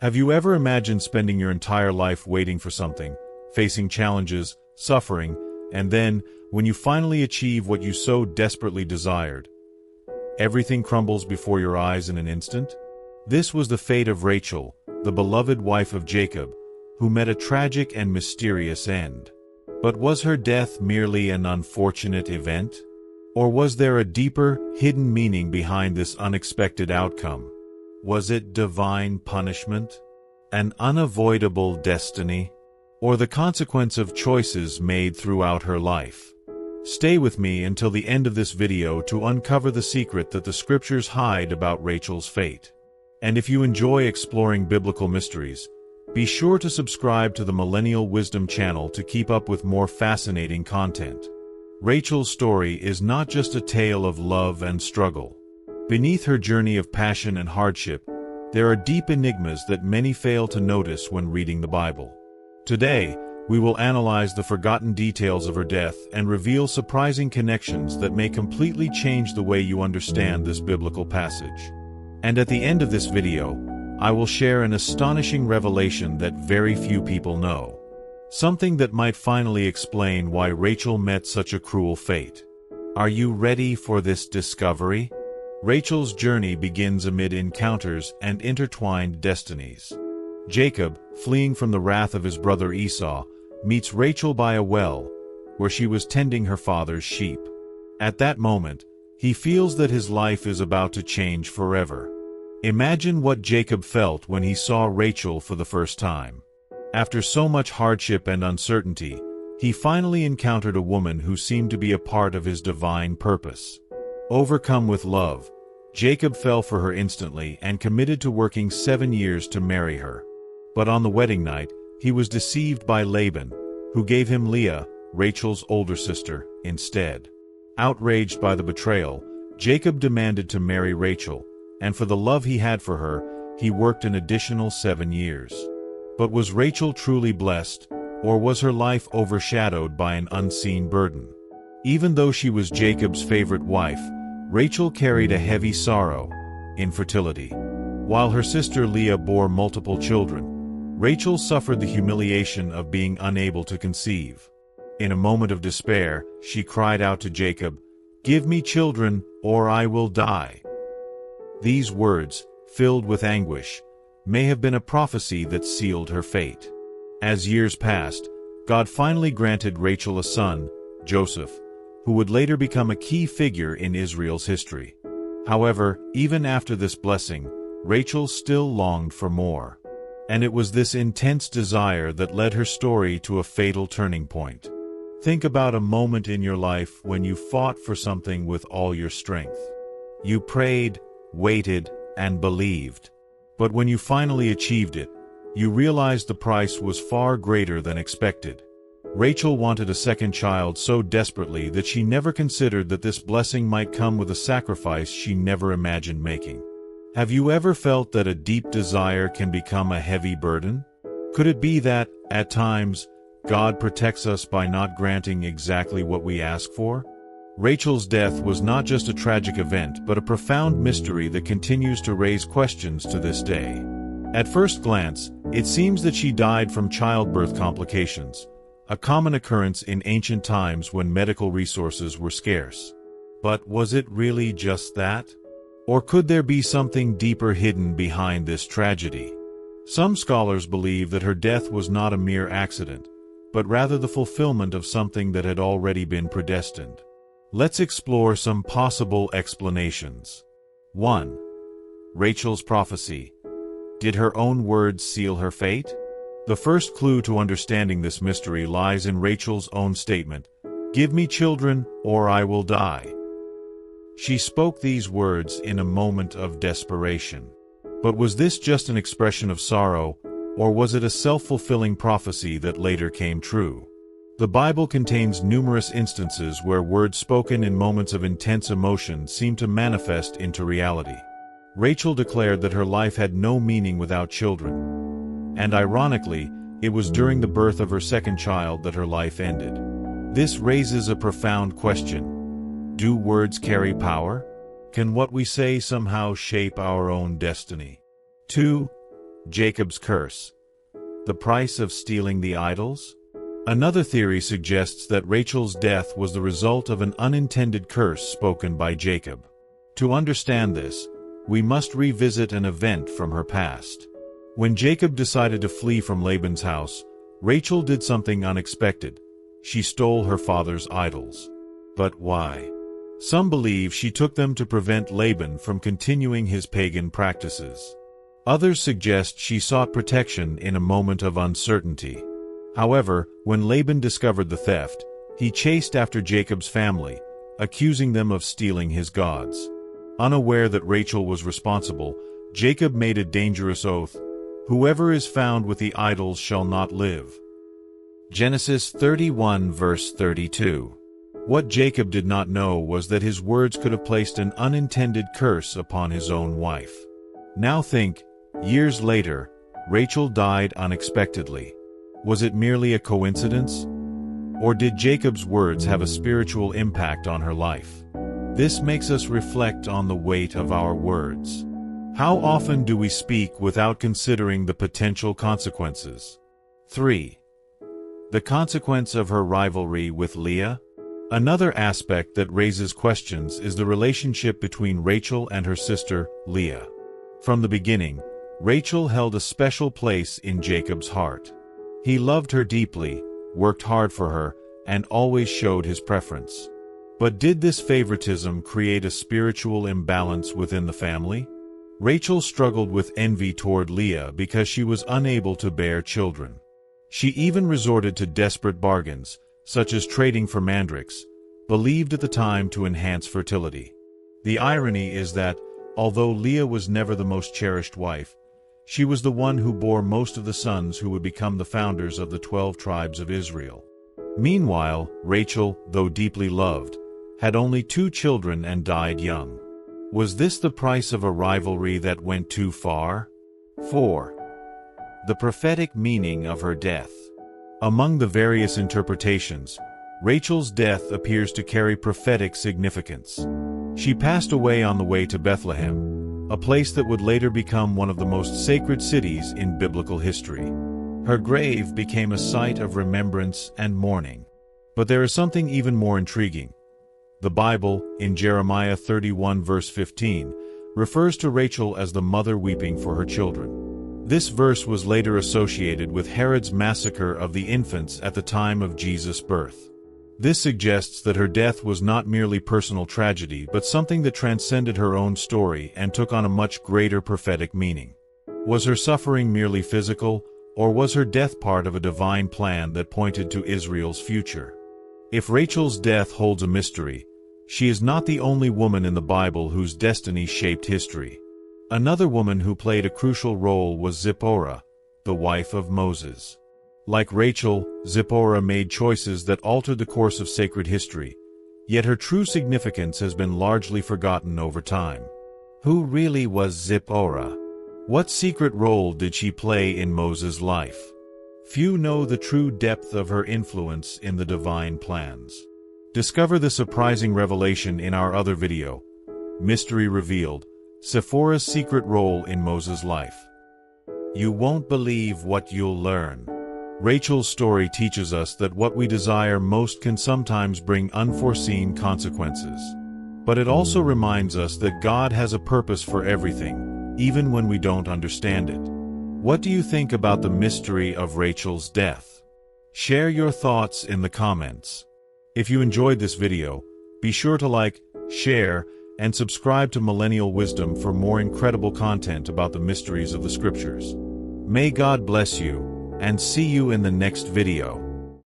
Have you ever imagined spending your entire life waiting for something, facing challenges, suffering, and then, when you finally achieve what you so desperately desired, everything crumbles before your eyes in an instant? This was the fate of Rachel, the beloved wife of Jacob, who met a tragic and mysterious end. But was her death merely an unfortunate event? Or was there a deeper, hidden meaning behind this unexpected outcome? Was it divine punishment? An unavoidable destiny? Or the consequence of choices made throughout her life? Stay with me until the end of this video to uncover the secret that the scriptures hide about Rachel's fate. And if you enjoy exploring biblical mysteries, be sure to subscribe to the Millennial Wisdom channel to keep up with more fascinating content. Rachel's story is not just a tale of love and struggle. Beneath her journey of passion and hardship, there are deep enigmas that many fail to notice when reading the Bible. Today, we will analyze the forgotten details of her death and reveal surprising connections that may completely change the way you understand this biblical passage. And at the end of this video, I will share an astonishing revelation that very few people know. Something that might finally explain why Rachel met such a cruel fate. Are you ready for this discovery? Rachel's journey begins amid encounters and intertwined destinies. Jacob, fleeing from the wrath of his brother Esau, meets Rachel by a well, where she was tending her father's sheep. At that moment, he feels that his life is about to change forever. Imagine what Jacob felt when he saw Rachel for the first time. After so much hardship and uncertainty, he finally encountered a woman who seemed to be a part of his divine purpose. Overcome with love, Jacob fell for her instantly and committed to working 7 years to marry her. But on the wedding night, he was deceived by Laban, who gave him Leah, Rachel's older sister, instead. Outraged by the betrayal, Jacob demanded to marry Rachel, and for the love he had for her, he worked an additional 7 years. But was Rachel truly blessed, or was her life overshadowed by an unseen burden? Even though she was Jacob's favorite wife, Rachel carried a heavy sorrow, infertility. While her sister Leah bore multiple children, Rachel suffered the humiliation of being unable to conceive. In a moment of despair, she cried out to Jacob, "Give me children, or I will die." These words, filled with anguish, may have been a prophecy that sealed her fate. As years passed, God finally granted Rachel a son, Joseph, who would later become a key figure in Israel's history. However, even after this blessing, Rachel still longed for more. And it was this intense desire that led her story to a fatal turning point. Think about a moment in your life when you fought for something with all your strength. You prayed, waited, and believed. But when you finally achieved it, you realized the price was far greater than expected. Rachel wanted a second child so desperately that she never considered that this blessing might come with a sacrifice she never imagined making. Have you ever felt that a deep desire can become a heavy burden? Could it be that, at times, God protects us by not granting exactly what we ask for? Rachel's death was not just a tragic event but a profound mystery that continues to raise questions to this day. At first glance, it seems that she died from childbirth complications, a common occurrence in ancient times when medical resources were scarce. But was it really just that? Or could there be something deeper hidden behind this tragedy? Some scholars believe that her death was not a mere accident, but rather the fulfillment of something that had already been predestined. Let's explore some possible explanations. 1. Rachel's prophecy. Did her own words seal her fate? The first clue to understanding this mystery lies in Rachel's own statement, "Give me children, or I will die." She spoke these words in a moment of desperation. But was this just an expression of sorrow, or was it a self-fulfilling prophecy that later came true? The Bible contains numerous instances where words spoken in moments of intense emotion seem to manifest into reality. Rachel declared that her life had no meaning without children. And ironically, it was during the birth of her second child that her life ended. This raises a profound question. Do words carry power? Can what we say somehow shape our own destiny? 2. Jacob's curse. The price of stealing the idols? Another theory suggests that Rachel's death was the result of an unintended curse spoken by Jacob. To understand this, we must revisit an event from her past. When Jacob decided to flee from Laban's house, Rachel did something unexpected. She stole her father's idols. But why? Some believe she took them to prevent Laban from continuing his pagan practices. Others suggest she sought protection in a moment of uncertainty. However, when Laban discovered the theft, he chased after Jacob's family, accusing them of stealing his gods. Unaware that Rachel was responsible, Jacob made a dangerous oath: "Whoever is found with the idols shall not live." Genesis 31 verse 32. What Jacob did not know was that his words could have placed an unintended curse upon his own wife. Now think, years later, Rachel died unexpectedly. Was it merely a coincidence? Or did Jacob's words have a spiritual impact on her life? This makes us reflect on the weight of our words. How often do we speak without considering the potential consequences? 3. The consequence of her rivalry with Leah? Another aspect that raises questions is the relationship between Rachel and her sister, Leah. From the beginning, Rachel held a special place in Jacob's heart. He loved her deeply, worked hard for her, and always showed his preference. But did this favoritism create a spiritual imbalance within the family? Rachel struggled with envy toward Leah because she was unable to bear children. She even resorted to desperate bargains, such as trading for mandrakes, believed at the time to enhance fertility. The irony is that, although Leah was never the most cherished wife, she was the one who bore most of the sons who would become the founders of the 12 tribes of Israel. Meanwhile, Rachel, though deeply loved, had only 2 children and died young. Was this the price of a rivalry that went too far? 4. The prophetic meaning of her death. Among the various interpretations, Rachel's death appears to carry prophetic significance. She passed away on the way to Bethlehem, a place that would later become one of the most sacred cities in biblical history. Her grave became a site of remembrance and mourning. But there is something even more intriguing. The Bible, in Jeremiah 31 verse 15, refers to Rachel as the mother weeping for her children. This verse was later associated with Herod's massacre of the infants at the time of Jesus' birth. This suggests that her death was not merely personal tragedy but something that transcended her own story and took on a much greater prophetic meaning. Was her suffering merely physical, or was her death part of a divine plan that pointed to Israel's future? If Rachel's death holds a mystery, she is not the only woman in the Bible whose destiny shaped history. Another woman who played a crucial role was Zipporah, the wife of Moses. Like Rachel, Zipporah made choices that altered the course of sacred history, yet her true significance has been largely forgotten over time. Who really was Zipporah? What secret role did she play in Moses' life? Few know the true depth of her influence in the divine plans. Discover the surprising revelation in our other video, Mystery Revealed, Zipporah's secret role in Moses' life. You won't believe what you'll learn. Rachel's story teaches us that what we desire most can sometimes bring unforeseen consequences. But it also reminds us that God has a purpose for everything, even when we don't understand it. What do you think about the mystery of Rachel's death? Share your thoughts in the comments. If you enjoyed this video, be sure to like, share, and subscribe to Millennial Wisdom for more incredible content about the mysteries of the Scriptures. May God bless you, and see you in the next video.